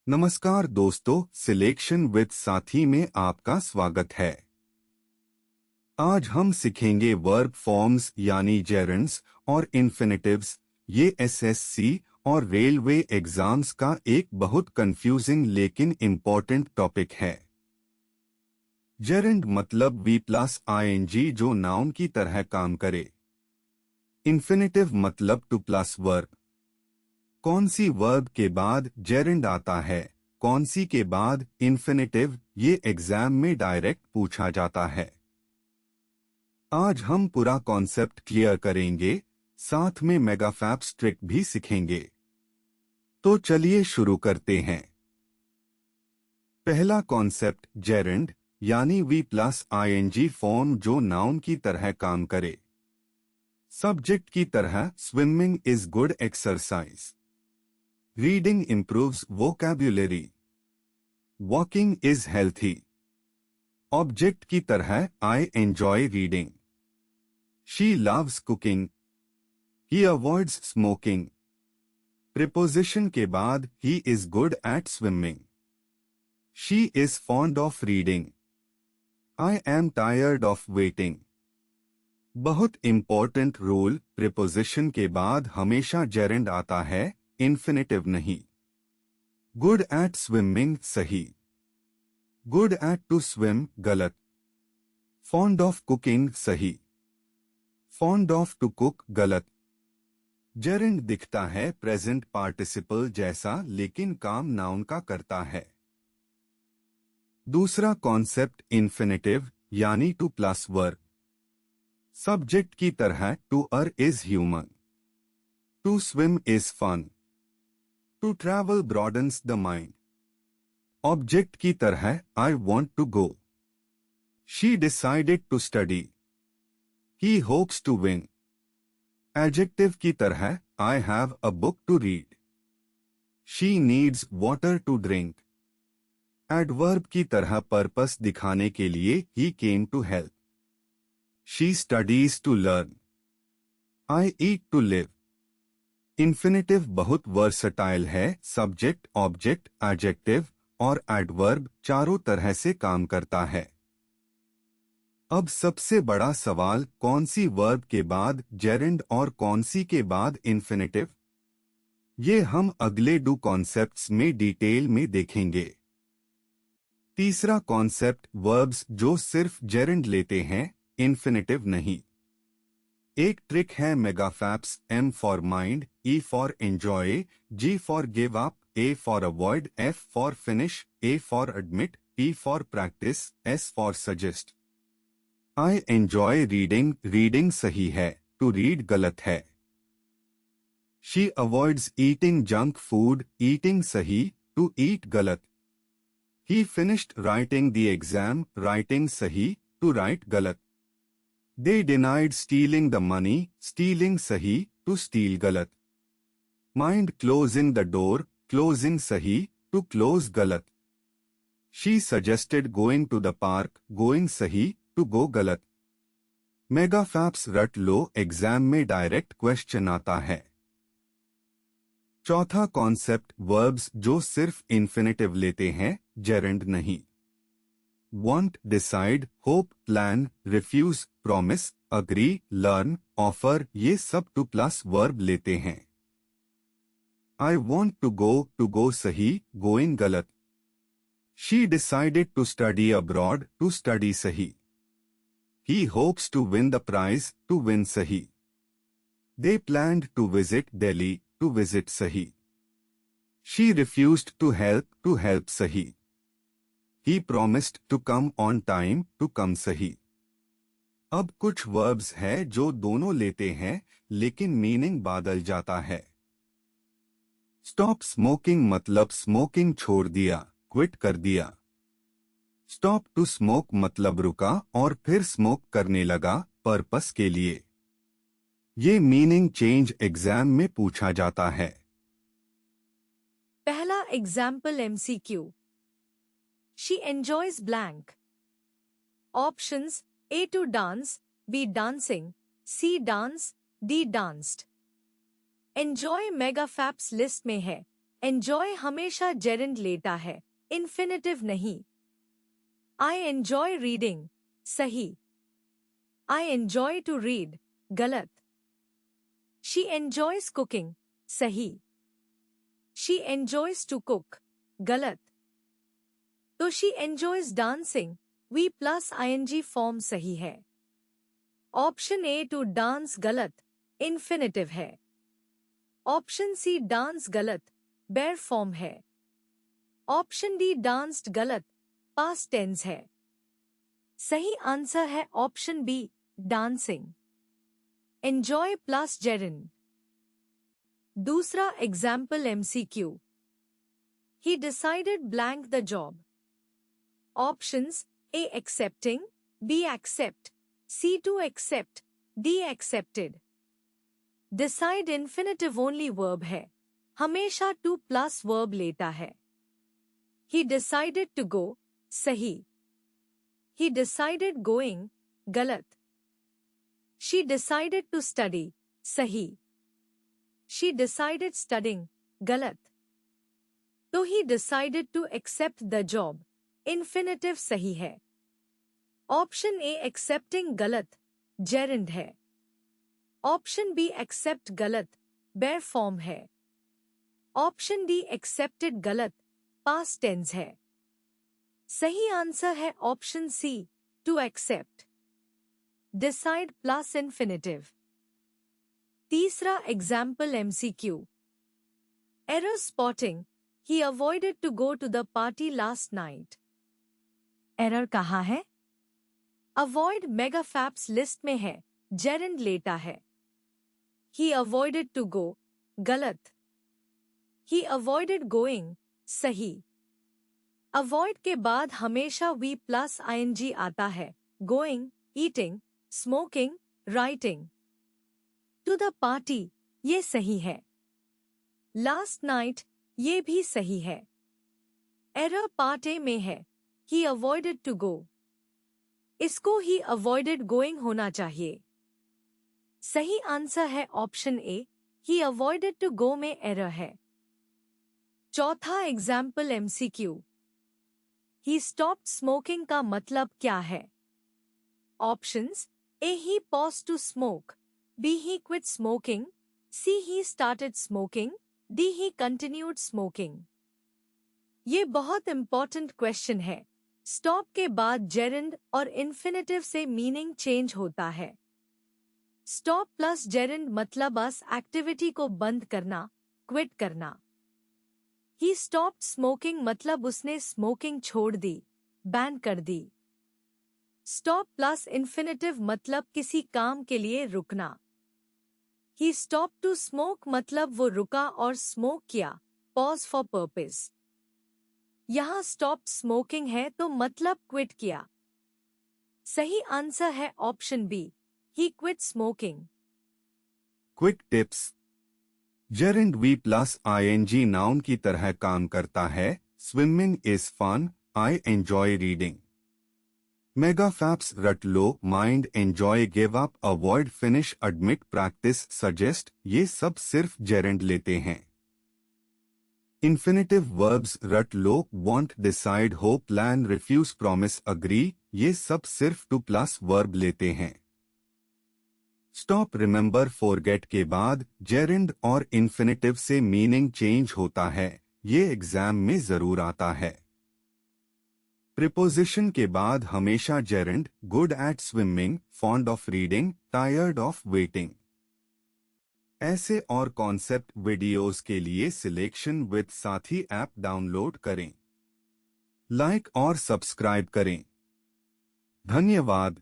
नमस्कार दोस्तों, selection with साथी में आपका स्वागत है। आज हम सीखेंगे वर्ब फॉर्म्स यानी जेरंड्स और इन्फिनिटिव्स। ये एसएससी और रेलवे एग्जाम्स का एक बहुत कंफ्यूजिंग लेकिन इम्पोर्टेंट टॉपिक है। जेरंड मतलब वी प्लस आईएनजी जो नाउन की तरह काम करे। इन्फिनिटिव मतलब टू प्लस वर्ब। कौन सी वर्ब के बाद जेरंड आता है, कौन सी के बाद इन्फिनिटिव, ये एग्जाम में डायरेक्ट पूछा जाता है। आज हम पूरा कॉन्सेप्ट क्लियर करेंगे, साथ में मेगाफैप्स ट्रिक भी सीखेंगे। तो चलिए शुरू करते हैं। पहला कॉन्सेप्ट जेरंड यानी वी प्लस आईएनजी फॉर्म जो नाउन की तरह काम करे। सब्जेक्ट की तरह swimming is good exercise, Reading improves vocabulary. Walking is healthy. Object की तरह I enjoy reading. She loves cooking. He avoids smoking. Preposition के बाद he is good at swimming. She is fond of reading. I am tired of waiting. बहुत important rule, preposition के बाद हमेशा gerund आता है, इन्फिनिटिव नहीं। गुड एट स्विमिंग सही, गुड एट टू स्विम गलत। फॉन्ड ऑफ कुकिंग सही, फॉन्ड ऑफ टू कुक गलत। जेरंड दिखता है प्रेजेंट पार्टिसिपल जैसा लेकिन काम नाउन का करता है। दूसरा कॉन्सेप्ट इन्फिनिटिव यानी टू प्लस वर्ब। सब्जेक्ट की तरह to err is human, to swim is fun, to travel broadens the mind. Object की तरह I want to go, she decided to study, he hopes to win. Adjective की तरह I have a book to read, she needs water to drink. Adverb की तरह purpose दिखाने के लिए he came to help, she studies to learn, I eat to live. Infinitive बहुत versatile है, subject, object, adjective और एडवर्ब चारों तरह से काम करता है। अब सबसे बड़ा सवाल, कौन सी वर्ब के बाद जेरंड और कौन सी के बाद इन्फिनिटिव? ये हम अगले दो कॉन्सेप्ट्स में डिटेल में देखेंगे। तीसरा कॉन्सेप्ट वर्ब्स जो सिर्फ जेरंड लेते हैं, इन्फिनिटिव नहीं। एक ट्रिक है MEGAFAPS, M for mind, E for enjoy, G for give up, A for avoid, F for finish, A for admit, P for practice, S for suggest. I enjoy reading, reading सही है, to read गलत है। She avoids eating junk food, eating सही, to eat गलत। He finished writing the exam, writing सही, to write गलत। They denied stealing the money, stealing सही, to steal गलत। Mind closing the door, closing सही, to close गलत। She suggested going to the park, going सही, to go गलत। मेगाफैप्स रट लो, एग्जाम में डायरेक्ट क्वेश्चन आता है। चौथा कॉन्सेप्ट वर्ब्स जो सिर्फ इन्फिनिटिव लेते हैं, जेरंड नहीं। want, decide, hope, plan, refuse, promise, agree, learn, offer, ये सब टू प्लस वर्ब लेते हैं। I want to go सही, going गलत। She decided to study abroad, to study सही। He hopes to win the prize, to win सही। They planned to visit Delhi, to visit सही। She refused to help सही। He promised to come on time, to come सही। अब कुछ verbs है जो दोनों लेते हैं लेकिन मीनिंग बदल जाता है। स्टॉप स्मोकिंग मतलब स्मोकिंग छोड़ दिया, क्विट कर दिया। स्टॉप टू स्मोक मतलब रुका और फिर स्मोक करने लगा, पर्पस के लिए। ये मीनिंग चेंज एग्जाम में पूछा जाता है। पहला example MCQ. She enjoys blank. Options A to dance, B dancing, C dance, D danced. Enjoy MEGAFAPS list में है, एंजॉय हमेशा जेरेंड लेता है, इन्फिनेटिव नहीं। आई एंजॉय रीडिंग, सही। आई एंजॉय टू रीड, गलत। शी एंजॉयज कुकिंग, सही। शी एंजॉयज टू कुक, गलत। तो she enjoys dancing, V plus ING form सही है। ऑप्शन ए टू डांस गलत, इन्फिनेटिव है। ऑप्शन सी डांस गलत, बेयर फॉर्म है। ऑप्शन डी डांस्ड गलत, पास्ट टेंस है। सही आंसर है option B, dancing. Enjoy plus gerund. दूसरा example MCQ. He decided blank the job. Options: A. Accepting, B. Accept, C. To accept, D. Accepted. Decide infinitive only verb है, हमेशा to plus verb लेता है। He decided to go, सही। He decided going, गलत। She decided to study, सही। She decided studying, गलत। तो he decided to accept the job, infinitive सही है। ऑप्शन ए एक्सेप्टिंग गलत, जेरेंड है। ऑप्शन बी एक्सेप्ट गलत, बेयर फॉर्म है। ऑप्शन डी एक्सेप्टेड गलत, पास्ट टेंस है। सही आंसर है option C, to accept. Decide plus infinitive. तीसरा example MCQ. Error spotting. He avoided to go to the party last night. Error कहाँ है? Avoid मेगाफैप्स list में है, जेरेंड लेता है। He avoided to go, गलत। He avoided going, सही। Avoid के बाद हमेशा we plus ing आता है, going, eating, smoking, writing. To the party, ये सही है। Last night, ये भी सही है। एरर पार्ट ए में है, he avoided to go. इसको he avoided going होना चाहिए। सही आंसर है option A, he avoided to go में एरर है। चौथा example MCQ. He stopped smoking का मतलब क्या है? Options: A he paused to smoke, B he quit smoking, C he started smoking, D he continued smoking. ये बहुत इंपॉर्टेंट क्वेश्चन है। स्टॉप के बाद जेरेंड और इन्फिनेटिव से मीनिंग चेंज होता है। स्टॉप प्लस जेरेंड मतलब बस एक्टिविटी को बंद करना, क्विट करना। ही स्टॉप्ड स्मोकिंग मतलब उसने स्मोकिंग छोड़ दी, बैन कर दी। स्टॉप प्लस इन्फिनेटिव मतलब किसी काम के लिए रुकना। He stopped to smoke मतलब वो रुका और स्मोक किया, pause for purpose. यहाँ stopped smoking है तो मतलब क्विट किया। सही आंसर है option B, he quit smoking. Quick tips. Gerund V plus ING noun की तरह काम करता है। Swimming is fun, I enjoy reading. MEGAFAPS रट लो, mind, enjoy, give up, avoid, finish, admit, practice, suggest, ये सब सिर्फ जेरेंड लेते हैं। इन्फिनेटिव वर्ब्स रट लो, want, decide, hope, plan, refuse, promise, agree, ये सब सिर्फ टू प्लस वर्ब लेते हैं। स्टॉप, रिमेंबर, फॉरगेट के बाद जेरेंड और इन्फिनेटिव से मीनिंग चेंज होता है। ये एग्जाम में जरूर आता है। प्रिपोजिशन के बाद हमेशा gerund, good at swimming, fond of reading, tired of waiting. ऐसे और कॉन्सेप्ट वीडियोस के लिए सिलेक्शन विद साथी ऐप डाउनलोड करें। लाइक और सब्सक्राइब करें। धन्यवाद।